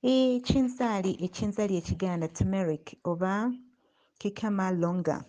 Ekinzali ekiganda Tamalic oba kikama longa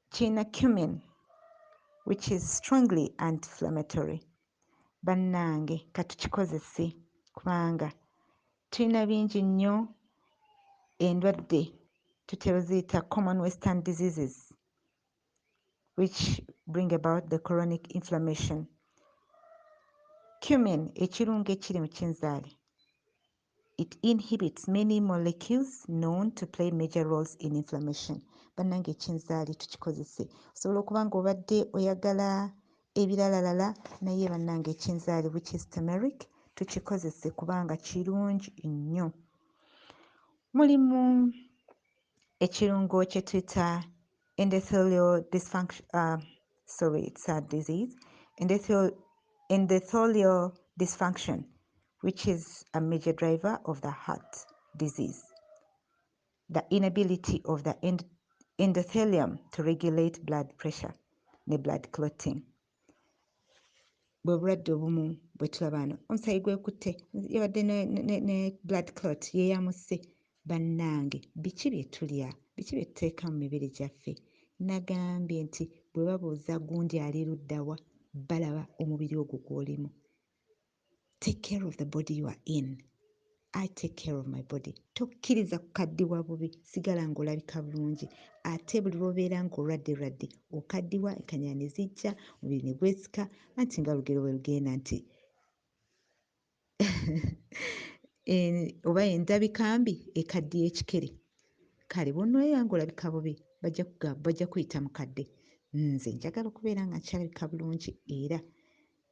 kina cumin which is strongly anti-inflammatory. Bannange katukikozese kubanga tulina bingi nnyo endwadde tutera ziyita common western diseases which bring about the chronic inflammation. Cumin, ekirungo ekiri mu kinzaali, it inhibits many molecules known to play major roles in inflammation. Bannange ekinzaali tukikozese. Osobola okuba nga obadde oyagala ebiralalala naye bannange ekinzaali which is turmeric tukikozese kubanga kirungi nnyo. Mulimu ekirungo kye tuyita endothelial dysfunction, it's a disease, endothelial dysfunction, which is a major driver of the heart disease. The inability of the endothelium to regulate blood pressure ne blood clotting. Bwe bulwadde obumu bwe tulaba wano omusaayi gwekutte yabadde ne blood clot yeeyamuse. Bannange biki bye tulya, biki bye tuteeka mu mibiri gyaffe? Nagambye nti bwe babuuza gundi ali luddawa balaba omubiri ogwo gw'olimu. Take care of the body you are in. I take care of my body. Tokkiriza kukaddiwa bubi, sigala ng'olabika bulungi. Ate buli lw'obeera ng'olwadde okaddiwa, enkanya ne zijja, omubiri ne gwesika, anti nga lugero bwe lugenda nti oba endabika mbi ekaddiya ekikere. Kale bw'onoobeera ng'olabika bubi bajja kuyita mukadde. Nze njagala okubeera nga nkyalabika bulungi era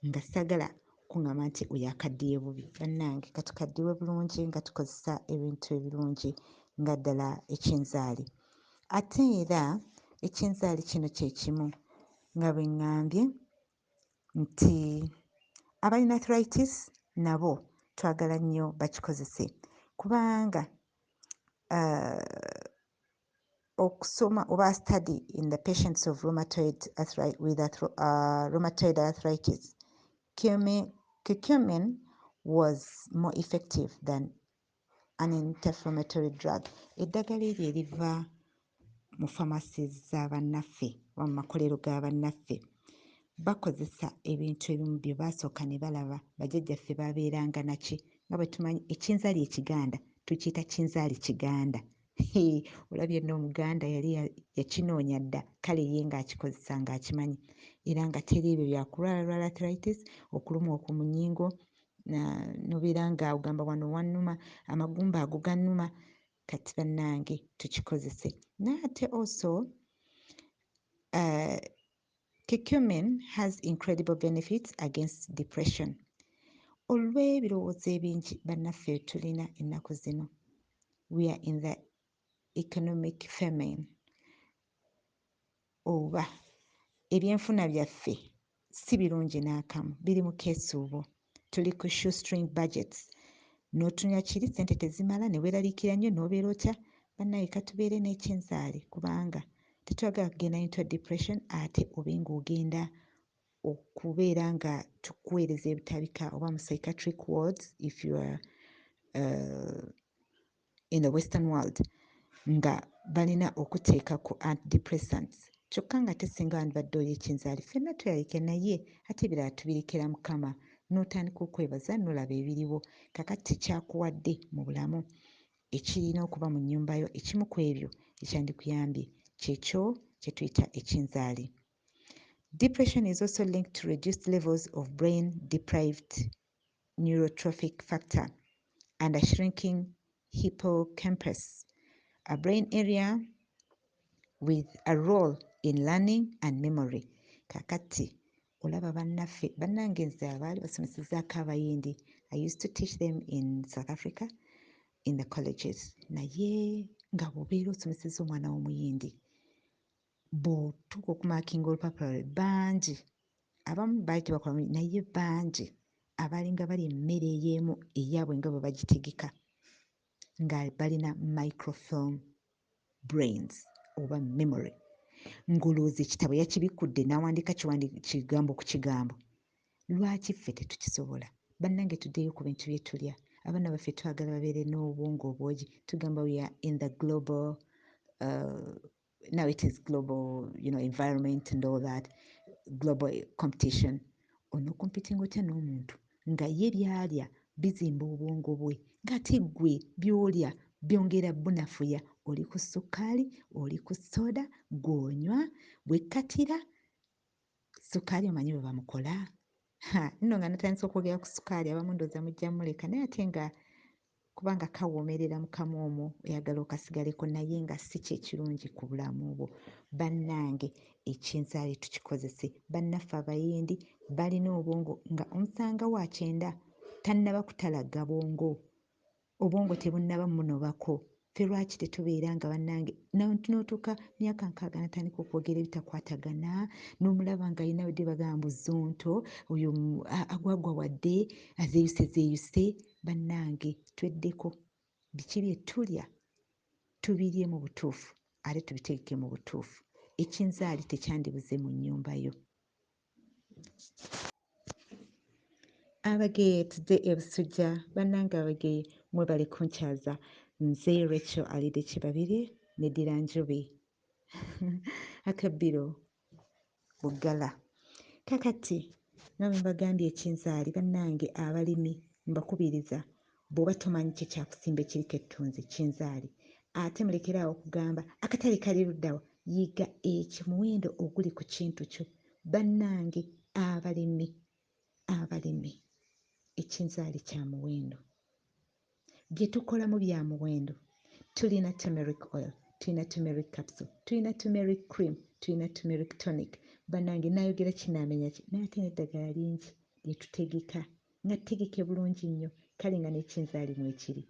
nga sagala kuŋŋamba nti oyo akaddiye bubi. Bannange katukaddiwe bulungi nga tukozesa ebintu ebirungi nga ddala ekinzaali. Ate era ekinzaali kino kye kimu nga bwe ŋŋambye nti abalina arthritis nabo twagala nnyo bakikozese kubanga okusoma oba study in the patients of rheumatoid arthritis, curcumin was more effective than an anti-inflammatory drug. Eddagala eryo eriva mu pharmacies z'abannaffe oba mu makolero g'abannaffe bakozesa ebintu ebimu bye baasooka ne balaba bajjajjaffe baabeeranga naki. Nga bwe tumanyi ekinzaali ekiganda tukiyita kinzaali kiganda. Olabye nno Omuganda yali yakinoonya dda, kale ye ng'akikozesa ng'akimanyi era nga teri ebyo byakulwala arthritis, okuluma okwo mu nnyingo n'obeera nga ogamba wano wannuma, amagumba ago gannuma. Kati bannange tukikozese. N'ate also curcumin has incredible benefits against depression. Olw'ebirowoozo ebingi bannaffe tulina ennaku zino, we are in the economic famine, oba ebyenfuna byaffe si birungi n'akamu, biri mu keesuubo, tuli ku shoestring budgets. N'otunya kiri ssente tezimala ne weeraliikira nnyo n'obeera otya. Bannaye katubeere n'ekinzaali kubanga tetwagala kugenda into depression ate obe ng'ogenda okubeera nga tukuweereza ebitabika oba mu psychiatric wards if you are in the western world nga balina okuteeka ku antidepressants. Kyokka nga tesinga wandibadde oli ekinzaali ffenna tweyalike naye ate ebirala tubirekera Mukama n'otandika okwebaza n'olaba ebiriwo. Kakati kyakuwadde mu bulamu ekirina okuba mu nnyumba yo, ekimu ku ebyo ekyandikuyambye kyekyo kye tuyita ekinzaali. Depression is also linked to reduced levels of brain-deprived neurotrophic factor and a shrinking hippocampus, a brain area with a role in learning and memory. Kakati olaba bannange nze abaali basomesezzaako abayindi, I used to teach them in South Africa in the colleges. Naye nga bw'obeera osomesezza omwana w'omuyindi bw'otuuka okumaakinga olupapula lwe bangi, abamu baali tebakola naye bangi abaalinga bali emmere ey'emu eyaabwe nga bwe bagitegeka nga balina microfilm brains oba memory. Ng'olowooza ekitabo yakibikudde n'awandiika kigambo ku kigambo. Lwaki ffe tetukisobola? Bannange tuddeyo ku bintu bye tulya. abaana baffe twagala babeere n'obwongo obwogi. Tugamba we are in the global now it is global, environment and all that, global competition. Onookompitinga otya n'omuntu nga ye byalya bizimba obwongo bwe, ng'ate ggwe by'olya byongera bunafuya. Oli ku ssukaali, oli ku soda, gw'onywa, bwekkatira. Ssukaali omanyi bwe bamukola? Nno nga natandise okwogera ku ssukaali abamu ndooza mujja muleka, naye ate nga kubanga kawoomerera mu kamwa omwo oyagala okasigaleko, naye nga si kye kirungi ku bulamu bwo. Bannange, ekinzaali tukikozese. Bannaffe abayindi balina obwongo nga omusanga wa 9 tannaba kutalaga bwongo, obwongo tebunnaba munobako. Ffe lwaki tetubeera nga bannange n'otuuka myaka 60 natandika okwogera ebitakwatagana, n'omulaba nga alina wedde bagamba buzonto, oyo agwagwa wadde azeeyuse. Bannange, tweddeko biki bye tulya tubirye mu butuufu ate tubitegeke mu butuufu. Ekinzaali tekyandibuze mu nnyumba yo. Abageye tudde ebusujja. Bannange abageye mwebale kunkyaza. Nze Rachel Aliddeki Babirye ne Ddiranjobe Akabbiro Buggala. Kakati nga bwe mbagambye ekinzaali, bannange abalimi mbakubiriza, bw'oba tomanyi kye kyakusimba ekiriko ettunzi kinzaali, ate mulekeraawo okugamba akatale kali luddawa. Yiga ekimuwendo oguli ku kintu kyo. Bannange abalimi, ekinzaali kya muwendo, bye tukolamu bya muwendo. Tulina turmeric oil, tulina turmeric capsule, tulina turmeric cream, tulina turmeric tonic. Bannange naayogera kinaamenya ki, naye ate n'eddagala lingi lye tutegeka nga tutegeke bulungi nnyo. Kale nga n'ekinzaali mwekiri,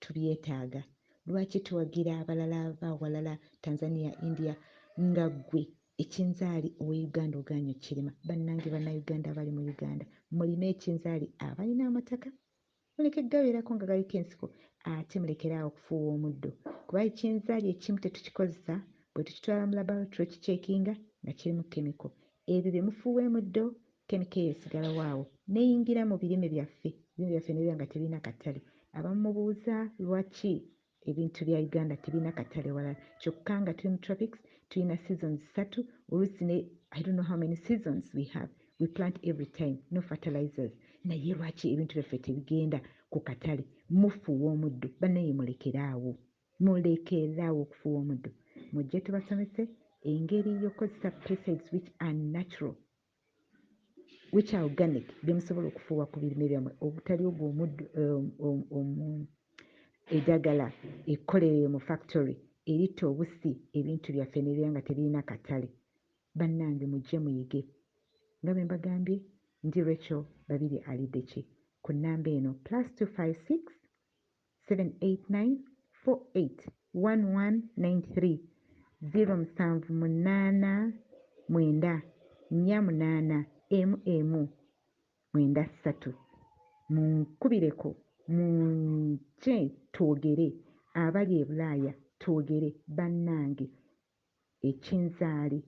tubyetaaga. Lwaki tuwagira abalala abawalala, Tanzania, India, nga ggwe ekinzaali owe Uganda ogaanye okirima? Bannange bannayuganda abali mu Uganda, mulime ekinzaali. Abalina amataka muleke gabeerako nga galiko ensiko, ate mulekeraawo okufuuwa omuddo, kuba ekinzaali ekimu tetukikozesa, bwe tukitwala mu laboratory kicekinga nga kirimu kemiko. Ebyo bye mufuuwa emuddo, kemiko eyo esigala waawo neyingira mu birime byaffe ne biba nga tebirina katale. Abamu mubuuza lwaki ebintu bya Uganda tebirina katale walala, kyokka nga tuli mu tropics, tulina seasons 3 oluusi ne I don't know how many seasons we have. We plant every time, no fertilizers. Naye lwaki ebintu byaffe tebigenda ku katale? Mufuuwa omuddo. Bannaye mulekeraawo okufuuwa omuddo. Mujje tubasomese engeri y'okozesa pesticides which are natural, which are organic, bye musobola okufuuwa ku birime byammwe, obutali ogwo omuddo eddagala ekkolerere mu factory eritta obusi ebintu byaffe ne biba nga tebirina katale. Bannange mujje muyige. Nga bwe mbagambye, ndi Rachel Babirye Aliddeki ku nnamba eno +256 789 48 1193 078 9 48 93. Munkubireko, mujje twogere. Abali e Bulaaya twogere. Bannange, ekinzaali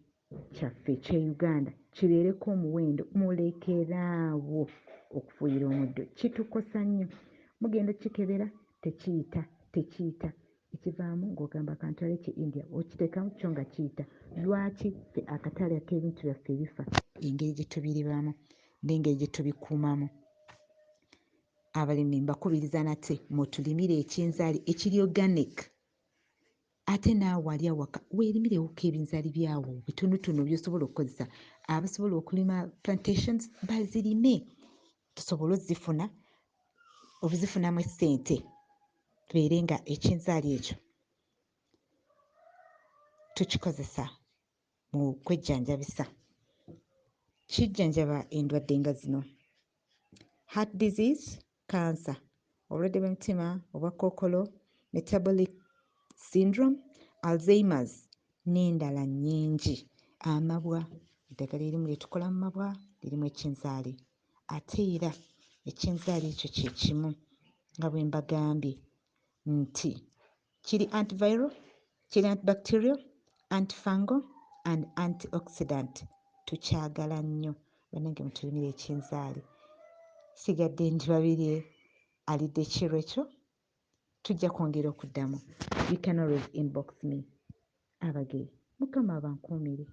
kyaffe ekye Uganda kibeereko omuwendo. Mulekeraawo okufuuyira omuddo, kitukosa nnyo. Mugenda okikebera tekiyita ekivaamu ng'ogamba kantwale ki India, okiteekamu kyo nga kiyita. Lwaki ffe akatale ak'ebintu byaffe ebifa? Engeri gye tubirimamu n'engeri gye tubikuumamu. Abalimi mbakubiriza nate mutulimire ekinzaali ekiri organic. Ate naawe wali awaka weerimirewo ebinzaali byawo bitonotono by'osobola okukozesa. Abasobola okulima plantations bazirime, tusobole obuzifunamu essente, tubeere nga ekinzaali ekyo tukikozesa mu kwejjanjabisa. Kijjanjaba endwadde nga zino: heart disease, cancer, obulwadde bw'emitima, obwakkookolo, metabolic syndrome, Alzheimer's n'endala nnyingi. Amabwa, eddagala erimu lye tukola mu mabwa lirimu ekinzaali, ate era ekinzaali ekyo kye kimu nga bwe mbagambye nti kiri antiviral, kiri antibacterial, antifungal and antioxidant. Tukyagala nnyo. Bannange mutulimire ekinzaali. Sigadde ndi Babirye Aliddeki lwekyo tujja kwongera okuddamu. You can always inbox me. Abagere Mukama abankuumire.